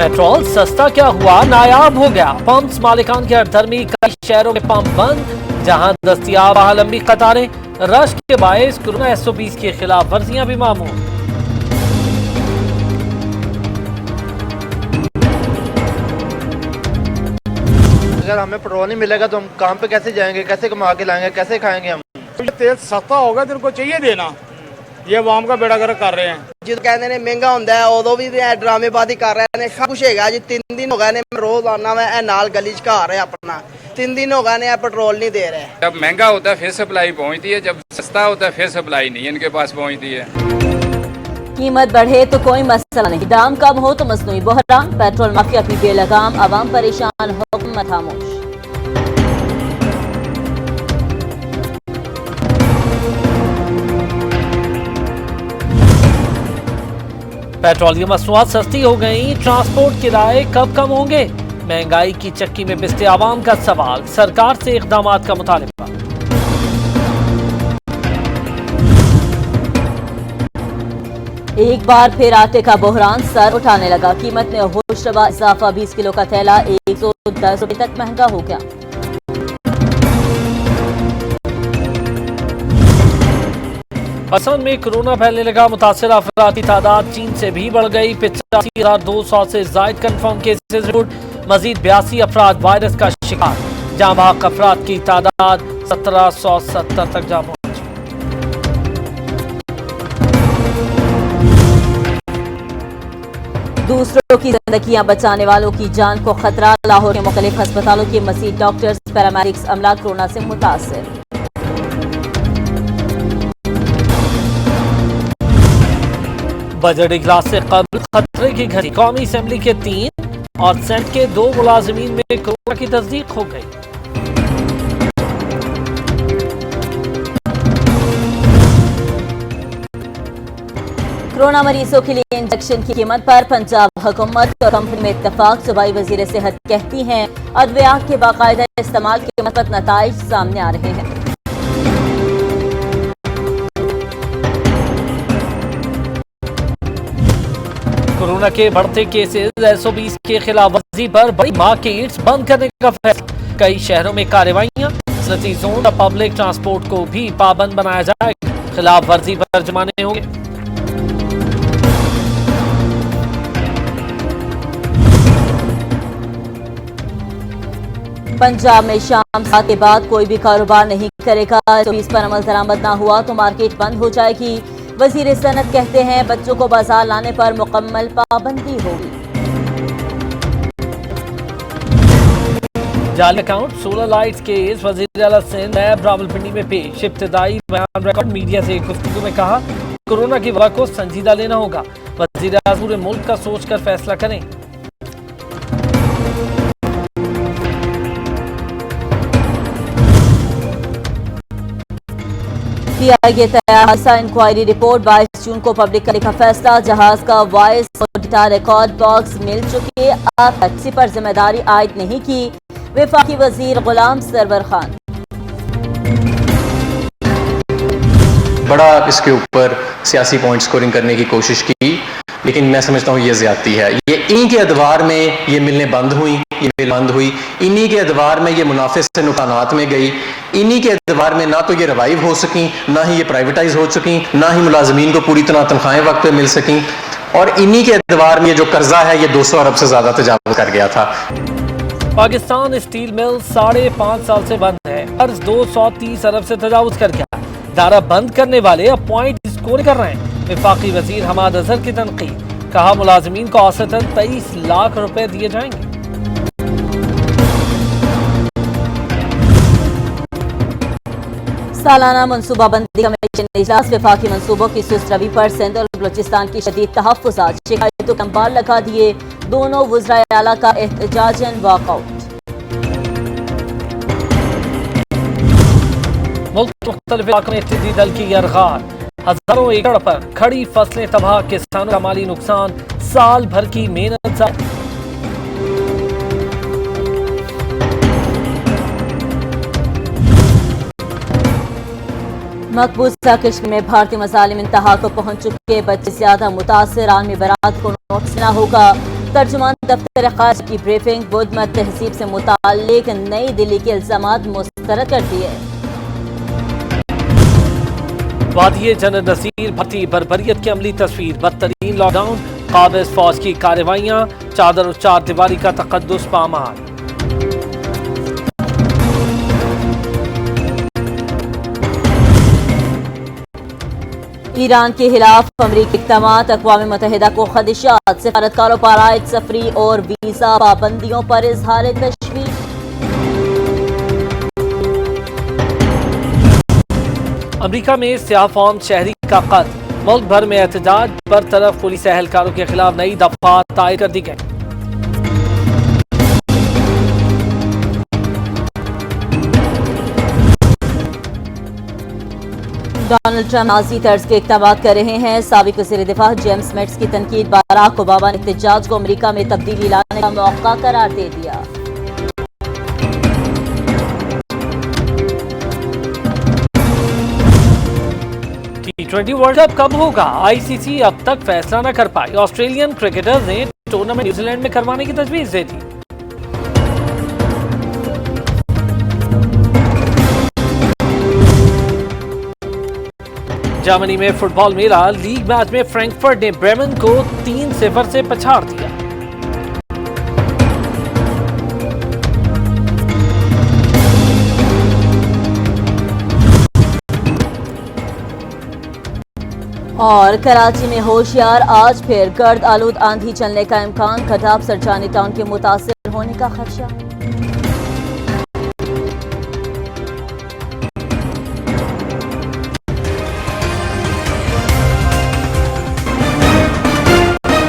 Petrol सस्ता क्या हुआ, नायाब हो गया। पंप्स मालिकान की हड़धर्मी, कई शहरों में पंप बंद, जहां दस्तयाब वहां लंबी कतारें। रश के बायस कोरोना SOPs की खिलाफ वर्जियां भी मामूल। अगर हमें पेट्रोल नहीं मिलेगा तो हम काम पे कैसे जाएंगे, कैसे कमा के लाएंगे, कैसे खाएंगे हम। तेल सस्ता होगा तो उनको चाहिए देना, ये आवाम का बेड़ा गर्क कर रहे हैं। ਜਦੋਂ ਕਹਿੰਦੇ ਨੇ ਮਹਿੰਗਾ ਹੁੰਦਾ ਹੈ ਉਦੋਂ ਵੀ ਡਰਾਮੇਬਾਜ਼ੀ ਕਰ ਰਹੇ ਨੇ। ਸਭ ਕੁਝ ਹੈਗਾ ਜੀ। 3 ਦਿਨ ਹੋ ਗਏ ਨੇ ਰੋਜ਼ ਆना मैं ਇਹ ਨਾਲ गली च ਘਰ है अपना। 3 दिन हो गए ने पेट्रोल नहीं दे रहे। जब महंगा होता है फिर सप्लाई पहुंचती है, जब सस्ता होता है फिर सप्लाई नहीं इनके पास पहुंचती है। कीमत बढ़े तो कोई मसला नहीं, दाम कम हो तो मसनूई बहरान। पेट्रोल माफिया की बेलगाम, आवाम परेशान, हुक्म खामोश। पेट्रोलियम मसनूआत सस्ती हो गई, ट्रांसपोर्ट किराए कब कम होंगे। महंगाई की चक्की में पिसते आवाम का सवाल, सरकार से इक़दामात का मुतालिबा। एक बार फिर आटे का बहरान सर उठाने लगा। कीमत में होशरबा इजाफा, 20 किलो का थैला 110 रुपए तक महंगा हो गया। असम में कोरोना फैलने लगा, मुतासिर अफराद की तादाद चीन से भी बढ़ गई। 85,200 से जायद कन्फर्म केसेज रिपोर्ट, मजीद 82 अफराद वायरस का शिकार। जहां भाग अफराद की तादाद 1770 तक जा पहुंची। दूसरों की जिंदगियां बचाने वालों की जान को खतरा। लाहौर के मुख्तलिफ अस्पतालों के मजीद डॉक्टर्स, पैरामेडिक्स अमला कोरोना से मुतासिर। बजट इजलास से कबल खतरे की घड़ी, कौमी असेंबली के 3 और सेनेट के 2 मुलाजिमीन में कोरोना की तस्दीक हो गई। कोरोना मरीजों के लिए इंजेक्शन की कीमत पर पंजाब हुकूमत और कंपनी में इत्तफाक। सूबाई वजीर सेहत कहती हैं अद्वियात के बाकायदा इस्तेमाल के मतलब नताइज सामने आ रहे हैं। कोरोना के बढ़ते केसेस, SOPs के खिलाफ वर्जी पर बड़ी मार्केट्स बंद करने का फैसला। कई शहरों में कार्रवाइयां, सिटी जोन और पब्लिक ट्रांसपोर्ट को भी पाबंद बनाया जाएगा। खिलाफ वर्जी पर जुर्माने होंगे। पंजाब में शाम 7 के बाद कोई भी कारोबार नहीं करेगा। इस पर अमल दरामद न हुआ तो मार्केट बंद हो जाएगी। वजीर सनत कहते हैं बच्चों को बाजार लाने पर मुकम्मल पाबंदी होगी। जाली अकाउंट, सोलर लाइट्स केस, वजीर आला सिंध नैब रावलपिंडी में पेश। इब्तिदाई बयान रिकॉर्ड। मीडिया से गुफ्तगू में कहा कोरोना की वबा को संजीदा लेना होगा। वजीर आज़म पूरे मुल्क का सोच कर फैसला करें। PIA तैयार हादसा इंक्वायरी रिपोर्ट, 22 जून को पब्लिक करने का फैसला। जहाज का वॉइस और डेटा रिकॉर्ड बॉक्स मिल चुके, अब तक किसी पर जिम्मेदारी आयद नहीं की। वफाकी वजीर गुलाम सरवर खान। बड़ा इसके ऊपर सियासी पॉइंट स्कोरिंग करने की कोशिश की, लेकिन मैं समझता हूँ ये ज्यादती है। ये इन्हीं के अदवार में ये मिलने बंद हुई, ये मिल बंद हुई, इन्हीं के अदवार में ये मुनाफे से नुकसानात में गई, इन्हीं के अदवार में ना तो ये रिवाइव हो सकी, ना ही ये प्राइवेटाइज हो चुकी, ना ही मुलाजमीन को पूरी तरह तनख्वाहें वक्त पे मिल सकी, और इन्हीं के अदवार में ये जो कर्जा है ये 200 अरब से ज्यादा तजावुज़ कर गया था। पाकिस्तान स्टील मिल 5.5 साल से बंद है। कर्ज 230 अरब से तजावुज कर गया। दारा बंद करने वाले अब पॉइंट स्कोर कर रहे हैं। वफाकी वजीर हमाद अजहर की तनकीद, कहा मुलाजमीन को औसतन 23 लाख रुपए दिए जाएंगे। सालाना मनसूबाबंदी कमेटी इजलास, वफाकी मनसूबों की सुस्त रवी पर सिंध और बलूचिस्तान की शदीद तहफ़्फ़ुज़ात, शिकायतों के अंबार लगा दिए। दोनों वज़राए आला का एहतजाजन वॉकआउट। मुल्क के मुख्तलिफ इलाकों में टिड्डी दल की यरगार, हजारों एकड़ पर खड़ी फसलें तबाह, किसानों का माली नुकसान, साल भर की मेहनत ज़ाया। मकबूजा कश्मीर में भारतीय मज़ालिम इंतहा को पहुंच चुके, बच्चे ज्यादा मुतासिर, आलमी बरात को नोटिस देना होगा। तर्जुमान दफ्तर खास की ब्रीफिंग, बुध मत तहसीब से मुताल्लिक नई दिल्ली के इल्जामात मुस्तरद कर दिए। वादिये जनरल नसीर भर्ती बर्बरियत की अमली तस्वीर, बदतरीन लॉकडाउन, काबिज फौज की कार्रवाइयां, चादर और चार दीवारी का तकद्दुस पामाल। ईरान के खिलाफ अमरीकी इक़दामात, अक़वाम मुत्तहिदा को खदशात, सफारतकारों पर आयद सफरी और वीज़ा पाबंदियों पर इजहार तशवीश। अमरीका में सियाह फॉर्म शहरी का कत्ल, मुल्क भर में एहतजाज, बरतरफ पुलिस एहलकारों के खिलाफ नई दफात तायद कर दी गई। डोनाल्ड ट्रंप नाज़ी तर्ज के इक़दाम कर रहे हैं। साबिक़ वज़ीर दिफा जेम्स मैट्स की तनकीद, बराक ओबामा ने एहतजाज को अमरीका में तब्दीली लाने का मौका करार दे दिया। T20 वर्ल्ड कप कब होगा? आईसीसी अब तक फैसला न कर पाई। ऑस्ट्रेलियन क्रिकेटर्स ने टूर्नामेंट न्यूजीलैंड में करवाने की तजवीज दे दी। जर्मनी में फुटबॉल मेला, लीग मैच में फ्रैंकफर्ट ने ब्रेमेन को 3-0 से पछाड़ दिया। और कराची में होशियार, आज फिर गर्द आलूद आंधी चलने का इम्कान, खटाब सरजानी टाउन के मुतासिर होने का खदशा।